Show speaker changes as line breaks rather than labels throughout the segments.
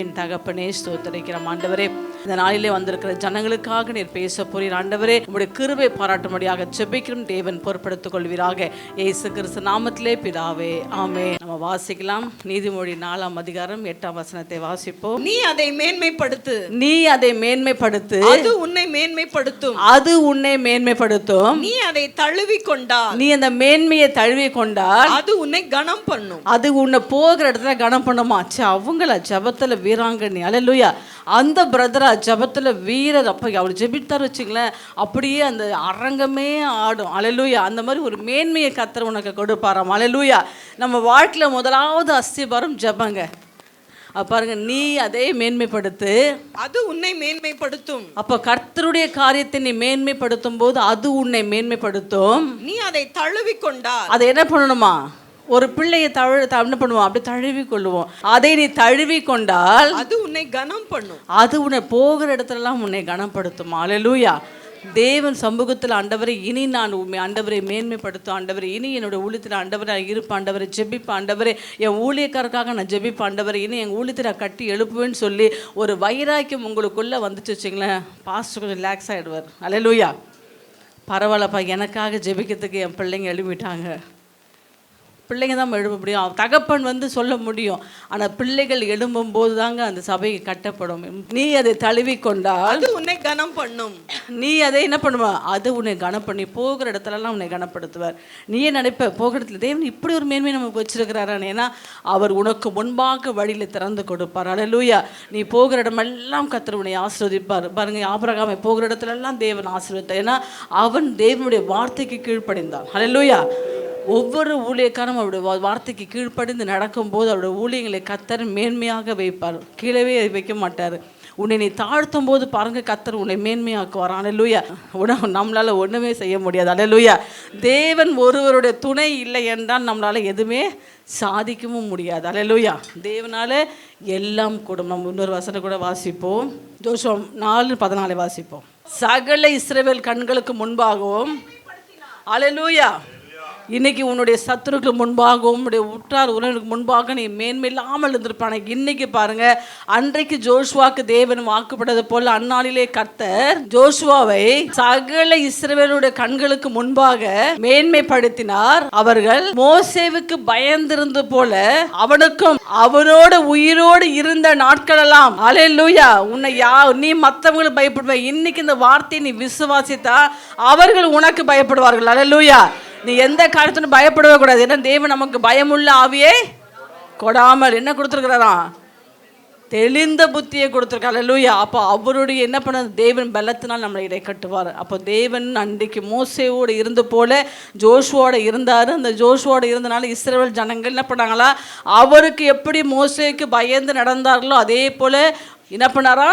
கிருபையின் தகப்பனே ஸ்தோத்திரிக்கிறோம் ஆண்டவரே. இந்த நாளிலே வந்திருக்கிற ஜனங்களுக்காக நீர் பேச போறீர் ஆண்டவரே. உங்களுடைய கிருபை பாராட்டும்படியாக ஜெபிக்கிறோம். தேவன் பொறுப்படுத்திக் கொள்வீராக இயேசு கிறிஸ்து நாமத்திலே பிதாவே ஆமென். நம்ம வாசிக்கலாம். நீதிமொழி 4ஆம் அதிகாரம் 8ஆம் வசனத்தை வாசிப்போம்.
நீ அதை மேன்மைப்படுத்து,
நீ அதை மேன்மைப்படுத்து,
அது உன்னை மேன்மைப்படுத்தும்,
அது உன்னை மேன்மைப்படுத்தும்.
நீ அதை தழுவி கொண்டால்,
நீ அந்த மேன்மையை தழுவி கொண்டால்,
அது உன்னை கனம் பண்ணும்,
அது உன்னை போகிற இடத்துல கனம் பண்ணுமா. அவங்கள ஜபத்துல வீராங்கண்ணி அல்லேலூயா. அந்த பிரதரா ஜபத்துல வீரர். அப்ப அவர் ஜெபித்தார் வச்சுங்களேன், அப்படியே அந்த அரங்கமே ஆடும் அல்லேலூயா. அந்த மாதிரி ஒரு மேன்மையை கர்த்தர் உனக்கு கொடுப்பாராம் அல்லேலூயா. நம்ம வாழ்க்கையில முதலாவது அஸ்திபாரம் ஜபங்க. பாருங்க, நீ அதை மேன்மைப்படுத்து, அது
உன்னை மேன்மைப்படுத்தும்.
அப்ப கர்த்தருடைய காரியத்தை நீ மேன்மைப்படுத்தும் போது அது உன்னை மேன்மைப்படுத்தும்.
நீ அதை தழுவி கொண்டால்,
அதை என்ன பண்ணணுமா, ஒரு பிள்ளையை என்ன பண்ணுவோம், அப்படி தழுவி கொள்ளுவோம். அதை நீ தழுவி கொண்டால்
அது உன்னை கனம் பண்ணும்,
அது உன்னை போகிற இடத்துலலாம் உன்னை கனப்படுத்தும் அல்லேலூயா. தேவன் சமூகத்தில் ஆண்டவரை இனி நான் ஆண்டவரை மேன்மைப்படுத்தும் ஆண்டவரை, இனி என்னோட ஊழியத்தில் ஆண்டவரை இருப்பேன் ஆண்டவரை, ஜெபிப்பேன் ஆண்டவரை, என் ஊழியக்காரருக்காக நான் ஜெபிப்பேன் ஆண்டவரை, இனி என் ஊழியத்தை நான் கட்டி எழுப்புவேன்னு சொல்லி ஒரு வைராக்கியம் உங்களுக்குள்ளே வந்துச்சு வச்சுங்களேன், பாஸ்டர் கொஞ்சம் ரிலாக்ஸ் ஆகிடுவார் அல்லேலூயா. பரவாயில்லப்பா, எனக்காக ஜெபிக்கிறதுக்கு என் பிள்ளைங்க எழுப்பிட்டாங்க. பிள்ளைங்க தான் எழுப்ப முடியும், தகப்பன் சொல்ல முடியும். ஆனால் பிள்ளைகள் எழும்பும் போது தாங்க அந்த சபை கட்டப்படும். நீ அதை தழுவி கொண்டால்
அது உன்னை கனம் பண்ணும்.
நீ அதை என்ன பண்ணுவ, அது உன்னை கனம் பண்ணி போகிற இடத்துலலாம் உன்னை கனப்படுத்துவார். நீயே நினைப்ப போகிற இடத்துல தேவன் இப்படி ஒரு மேன்மை நமக்கு வச்சிருக்கிறாரான்னு. ஏன்னா அவர் உனக்கு முன்பாக வழியில் திறந்து கொடுப்பார் அல்லேலூயா. நீ போகிற இடமெல்லாம் கர்த்தர் உன்னை ஆசீர்வதிப்பார். பாருங்க, ஆபிரகாமை போகிற இடத்துலலாம் தேவன் ஆசீர்வதித்தார். ஏன்னா அவன் தேவனுடைய வார்த்தைக்கு கீழ்ப்படிந்தான் அல்லேலூயா. ஒவ்வொரு ஊழியக்காரும் அவருடைய வார்த்தைக்கு கீழ்ப்படிந்து நடக்கும்போது அவருடைய ஊழியங்களை கர்த்தர் மேன்மையாக வைப்பார், கீழவே வைக்க மாட்டார். உன்னை நீ தாழ்த்தும் போது பாருங்க, கர்த்தர் உன்னை மேன்மையாக்குவார் அல்லேலூயா. நம்மளால ஒன்றுமே செய்ய முடியாது அல்லேலூயா. தேவன் ஒருவருடைய துணை இல்லை என்றால் நம்மளால எதுவுமே சாதிக்கவும் முடியாது அல்லேலூயா. தேவனால எல்லாம் கூடும். நம்ம இன்னொரு வசனம் கூட வாசிப்போம், ஜோஷுவா 4:14 வாசிப்போம். சகல இஸ்ரவேல் கண்களுக்கு முன்பாகவும் அல்லேலூயா. இன்னைக்கு உன்னுடைய சத்துருக்களுக்கு முன்பாகவும் உன்னுடைய உற்றார் உறவினருக்கு முன்பாக நீ மேன்மை இல்லாமல் இருந்திருப்பான. இன்னைக்கு பாருங்க, அன்றைக்கு ஜோஷுவாக்கு தேவன் வாக்குப்பட்டது போல அந்நாளிலே கர்த்தர் ஜோஷுவாவை சகல இஸ்ரவேலுடைய கண்களுக்கு முன்பாக மேன்மைப்படுத்தினார். அவர்கள் மோசேவுக்கு பயந்திருந்த போல அவனுக்கும் அவனோட உயிரோடு இருந்த நாட்கள் எல்லாம் அல்லேலூயா. உன்னை நீ மற்றவங்களுக்கு பயப்படுவ. இன்னைக்கு இந்த வார்த்தையை நீ விசுவாசித்தா அவர்கள் உனக்கு பயப்படுவார்கள் அல்லேலூயா. நீ எந்த காரியத்திலும் பயப்படவே கூடாது. ஏன்னா தேவன் நமக்கு பயமுள்ள ஆவியை கொடாமல் என்ன கொடுத்துருக்கிறாராம், தெளிந்த புத்தியை கொடுத்துருக்காரு அல்லேலூயா. அப்போ அவருடைய என்ன பண்ண, தேவன் பலத்தினால் நம்மளை இடை கட்டுவார். அப்போ தேவன் அன்றைக்கு மோசேவோடு இருந்த போல ஜோஷுவோட இருந்தார். அந்த ஜோஷுவோட இருந்தனால இஸ்ரவேல் ஜனங்கள் என்ன பண்ணாங்களா, அவருக்கு எப்படி மோசேக்கு பயந்து நடந்தார்களோ அதே போல என்ன பண்ணாரா,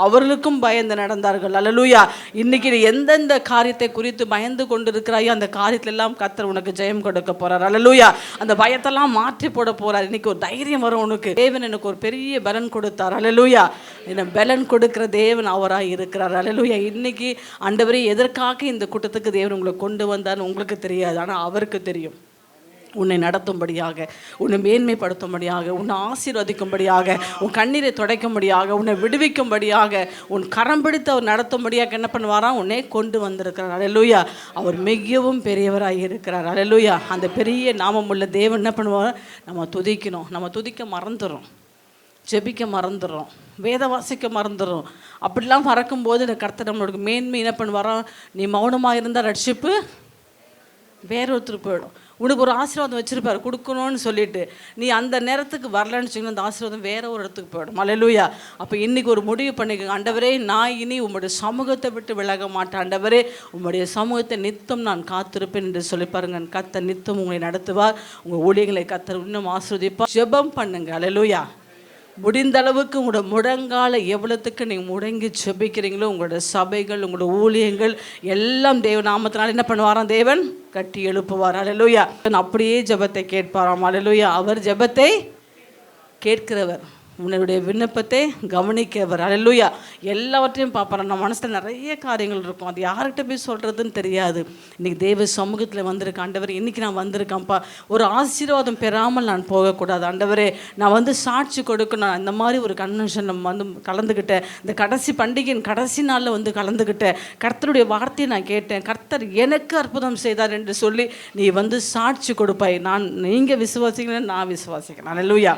அவர்களுக்கும் பயந்து நடந்தார்கள் அல்லேலூயா. இன்னைக்கு நீ எந்தெந்த காரியத்தை குறித்து பயந்து கொண்டு இருக்கிறாயோ அந்த காரியத்துல எல்லாம் கர்த்தர் உனக்கு ஜெயம் கொடுக்க போறார் அல்லேலூயா. அந்த பயத்தெல்லாம் மாற்றி போட போறார். இன்னைக்கு ஒரு தைரியம் வரும் உனக்கு. தேவன் எனக்கு ஒரு பெரிய பலன் கொடுத்தார் அல்லேலூயா. என்ன பலன் கொடுக்கிற தேவன் அவராக இருக்கிறார் அல்லேலூயா. இன்னைக்கு ஆண்டவரே எதற்காக இந்த கூட்டத்துக்கு தேவன் உங்களை கொண்டு வந்தார்னு உங்களுக்கு தெரியாது, ஆனால் அவருக்கு தெரியும். உன்னை நடத்தும்படியாக, உன்னை மேன்மைப்படுத்தும்படியாக, உன்னை ஆசீர்வதிக்கும்படியாக, உன் கண்ணீரை துடைக்கும்படியாக, உன்னை விடுவிக்கும்படியாக, உன் கரம் பிடித்து அவர் நடத்தும்படியாக என்ன பண்ணுவாராம், உன்னை கொண்டு வந்திருக்கிறார் அல்லேலூயா. அவர் மிகவும் பெரியவராக இருக்கிறார் அல்லேலூயா. அந்த பெரிய நாமம் உள்ள தேவன் என்ன பண்ணுவார், நம்ம துதிக்கணும். நம்ம துதிக்க மறந்துடும், ஜெபிக்க மறந்துடும், வேத வாசிக்க மறந்துடும். அப்படிலாம் மறக்கும்போது இந்த கர்த்தர் நம்மளுக்கு மேன்மை என்ன பண்ணுவாராம், நீ மௌனமாக இருந்தால் ரட்சிப்பு வேறொருத்தருக்கு போயிடும். உனக்கு ஒரு ஆசீர்வாதம் வச்சுருப்பார் கொடுக்கணும்னு சொல்லிட்டு நீ அந்த நேரத்துக்கு வரலன்னு வச்சுக்கணும், அந்த ஆசீர்வாதம் வேற ஒரு இடத்துக்கு போயிடும் அல்லேலூயா. அப்போ இன்றைக்கி ஒரு முடிவு பண்ணிக்கோங்க, ஆண்டவரே நான் இனி உங்களுடைய சமூகத்தை விட்டு விலக மாட்டேன் ஆண்டவரே, உங்களுடைய சமூகத்தை நித்தம் நான் காத்திருப்பேன் என்று சொல்லி பாருங்க. கர்த்தர் நித்தம் உங்களை நடத்துவார். உங்கள் ஊழியர்களை கர்த்தர் இன்னும் ஆசீர்வதிப்பார். ஜெபம் பண்ணுங்க அல்லேலூயா. முடிந்த அளவுக்கு உங்களோட முழங்கால எவ்வளோத்துக்கு நீங்கள் முடங்கி ஜெபிக்கிறீங்களோ உங்களோட சபைகள், உங்களோட ஊழியங்கள் எல்லாம் தேவ நாமத்தினால் என்ன பண்ணுவாராம், தேவன் கட்டி எழுப்புவார் அல்லேலூயா. அப்படியே ஜெபத்தை கேட்பாராம் அல்லேலூயா. அவர் ஜெபத்தை கேட்கிறவர் உன்னுடைய விண்ணப்பத்தை கவனிக்கவர். அல்லேலூயா. எல்லாவற்றையும் பார்ப்பார். நம்ம மனசில் நிறைய காரியங்கள் இருக்கும், அது யார்கிட்ட போய் சொல்கிறதுன்னு தெரியாது. இன்றைக்கி தேவ சமூகத்தில் வந்திருக்க ஆண்டவர், இன்றைக்கி நான் வந்திருக்கேன்ப்பா, ஒரு ஆசீர்வாதம் பெறாமல் நான் போகக்கூடாது ஆண்டவரே, நான் வந்து சாட்சி கொடுக்கணும். இந்த மாதிரி ஒரு கன்வென்ஷன் நம்ம வந்து கலந்துக்கிட்டேன், இந்த கடைசி பண்டிகையின் கடைசி நாளில் வந்து கலந்துக்கிட்டேன், கர்த்தருடைய வார்த்தையை நான் கேட்டேன், கர்த்தர் எனக்கு அற்புதம் செய்தார் என்று சொல்லி நீ வந்து சாட்சி கொடுப்பாய். நீங்கள் விசுவாசிக்கிறேன், நான் விசுவாசிக்கிறேன். அல்லேலூயா.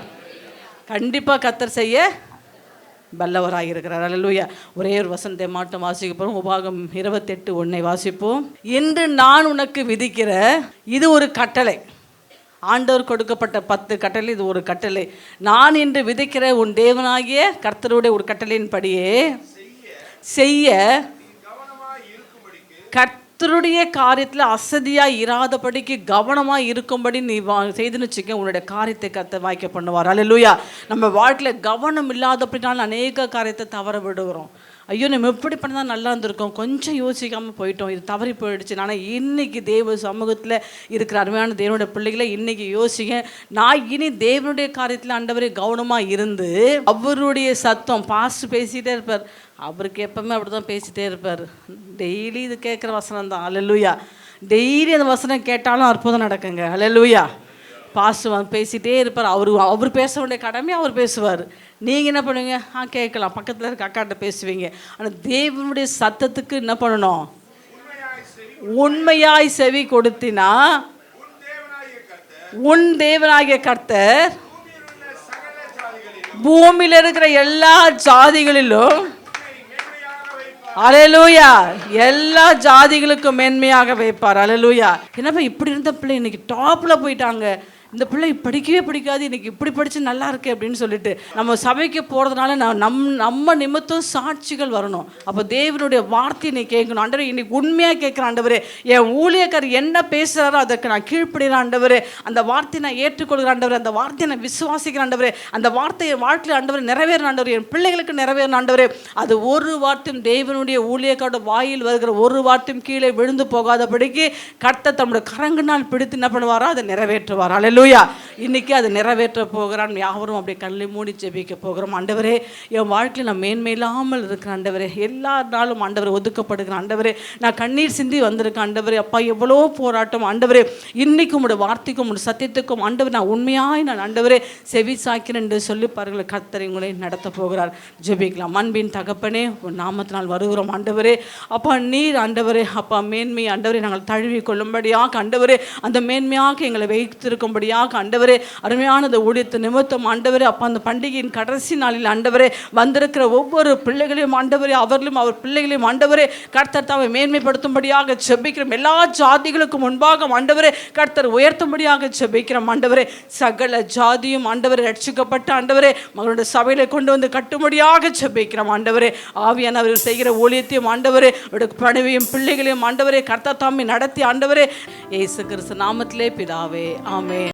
கண்டிப்பாக கர்த்தர் செய்ய வல்லவராக இருக்கிறார். அல்லேலூயா. ஒரே ஒரு வசனத்தை மாட்டம் வாசிக்க போகிறோம். உபாகம் 28:1 வாசிப்போம். இன்று நான் உனக்கு விதிக்கிற இது ஒரு கட்டளை. ஆண்டவர் கொடுக்கப்பட்ட 10 கட்டளை இது ஒரு கட்டளை. நான் இன்று விதிக்கிற உன் தேவனாகிய கர்த்தருடைய ஒரு கட்டளையின்படியே செய்ய, கர்த்தருடைய காரியத்தில் அசதியாக இராதபடிக்கு கவனமாக இருக்கும்படி நீ செய்துன்னு வச்சுக்க, உன்னுடைய காரியத்தை கர்த்தர் வாய்க்க பண்ணுவார். அல்லேலூயா. நம்ம வாழ்க்கையில் கவனம் இல்லாதபடினால அநேக காரியத்தை தவற விடுகிறோம். ஐயோ நம்ம எப்படி பண்ணால் நல்லா இருந்திருக்கோம், கொஞ்சம் யோசிக்காமல் போயிட்டோம், இது தவறி போயிடுச்சு. ஆனால் இன்றைக்கி தேவ சமூகத்தில் இருக்கிற அருமையான தேவனுடைய பிள்ளைகளை இன்றைக்கி யோசிங்க, நான் இனி தேவனுடைய காரியத்தில் ஆண்டவரே கவனமாக இருந்து, அவருடைய சத்தம் பாஸ்ட் பேசிகிட்டே இருப்பார், அவருக்கு எப்பவுமே அப்படி தான் பேசிகிட்டே இருப்பார். டெய்லி இது கேட்குற வசனம் தான். அல்லேலூயா. டெய்லி அந்த வசனம் கேட்டாலும் அற்புதம் நடக்குங்க. அல்லேலூயா. பாஸ்ட் பேசிகிட்டே இருப்பார். அவர் பேச வேண்டிய கடமை அவர் பேசுவார். நீங்கள் என்ன பண்ணுவீங்க? கேட்கலாம், பக்கத்தில் இருக்க அக்காட்ட பேசுவீங்க. ஆனால் தேவனுடைய சத்தத்துக்கு என்ன பண்ணணும்? உண்மையாய் செவி கொடுத்தினா உன் தேவனாகிய கர்த்தர் பூமியில் இருக்கிற எல்லா ஜாதிகளிலும், அல்லேலூயா, எல்லா ஜாதிகளுக்கும் மேன்மையாக வைப்பார். அல்லேலூயா. என்னப்பா இப்படி இருந்த பிள்ளை இன்னைக்கு டாப்பில் போயிட்டாங்க, இந்த பிள்ளை படிக்கவே பிடிக்காது, இன்றைக்கி இப்படி படித்து நல்லா இருக்கு அப்படின்னு சொல்லிட்டு நம்ம சபைக்கு போகிறதுனால நம்ம நிமித்தம் சாட்சிகள் வரணும். அப்போ தேவனுடைய வார்த்தையை நீ கேட்கணும். ஆண்டவரே இன்னைக்கு உண்மையாக கேட்குறேன் ஆண்டவரே, என் ஊழியக்கார் என்ன பேசுகிறாரோ அதற்கு நான் கீழ்ப்படுகிறேன் ஆண்டவரே, அந்த வார்த்தையை நான் ஏற்றுக்கொள்கிறேன் ஆண்டவரே, அந்த வார்த்தையை நான் விசுவாசிக்கிறேன் ஆண்டவரே, அந்த வார்த்தையை வாழ்க்கையில் ஆண்டவரே நிறைவேறின ஆண்டவரே, என் பிள்ளைகளுக்கு நிறைவேறின ஆண்டவரே, அது ஒரு வார்த்தையும் தேவனுடைய ஊழியக்காரோட வாயில் வருகிற ஒரு வார்த்தையும் கீழே விழுந்து போகாதபடிக்கு கர்த்தர் தம்முடைய கரங்கினால் பிடித்து என்ன பண்ணுவாரோ அதை நிறைவேற்றுவார். அல்லேலூயா. இன்னைக்கு அதை நிறைவேற்ற போகிறான். யாவரும் அப்படியே கண்ணை மூடி ஜெபிக்க போகிறோம். ஆண்டவரே, என் வாழ்க்கையில் நான் மேன்மையில்லாமல் இருக்கிற ஆண்டவரே, எல்லா நாளும் ஆண்டவரை ஒதுக்கப்படுகிற ஆண்டவரே, நான் கண்ணீர் சிந்தி வந்திருக்கேன் ஆண்டவரே. அப்பா எவ்வளோ போராட்டம் ஆண்டவரே, இன்னைக்கும் உடைய வார்த்தைக்கும் உடைய சத்தியத்துக்கும் ஆண்டவர் நான் உண்மையாய் நான் ஆண்டவரே செவி சாய்க்கிறேன் என்று சொல்லி பாருங்கள். கர்த்தர் உங்களை நடத்த போகிறார். ஜெபிக்கலாம். அன்பின் தகப்பனே, உன் நாமத்தினால் வருகிறோம் ஆண்டவரே. அப்பா நீர் ஆண்டவரே, அப்பா மேன்மை ஆண்டவரே நாங்கள் தழுவி கொள்ளும்படியாக ஆண்டவரே, அந்த மேன்மையாக எங்களை வைத்திருக்கும்படியாக ஆண்டவரே, அருமையான அந்த ஊழியத்தை நிமித்தம் ஆண்டவரே, அப்பா அந்த பண்டிகையின் கடைசி நாளில் ஆண்டவரே வந்திருக்கிற ஒவ்வொரு பிள்ளைகளையும் ஆண்டவரே, அவர்களும் அவர் பிள்ளைகளையும் ஆண்டவரே கர்த்தர் தாவை மேன்மைப்படுத்தும்படியாக ஜெபிக்கிறோம். எல்லா ஜாதிகளுக்கும் முன்பாக ஆண்டவரே கர்த்தர் உயர்த்தும்படியாக ஜெபிக்கிறோம் ஆண்டவரே. சகல ஜாதியும் ஆண்டவரை ரட்சிக்கப்பட்ட ஆண்டவரே மகளுடைய சபையில கொண்டு வந்து கட்டும்படியாக ஜெபிக்கிறோம் ஆண்டவரே. ஆவியானவர் செய்கிற ஊழியத்தையும் ஆண்டவரே, பணிவையும் பிள்ளைகளையும் ஆண்டவரே கர்த்தர் தாமே நடத்தி ஆண்டவரே, இயேசு கிறிஸ்து நாமத்திலே பிதாவே, ஆமென்.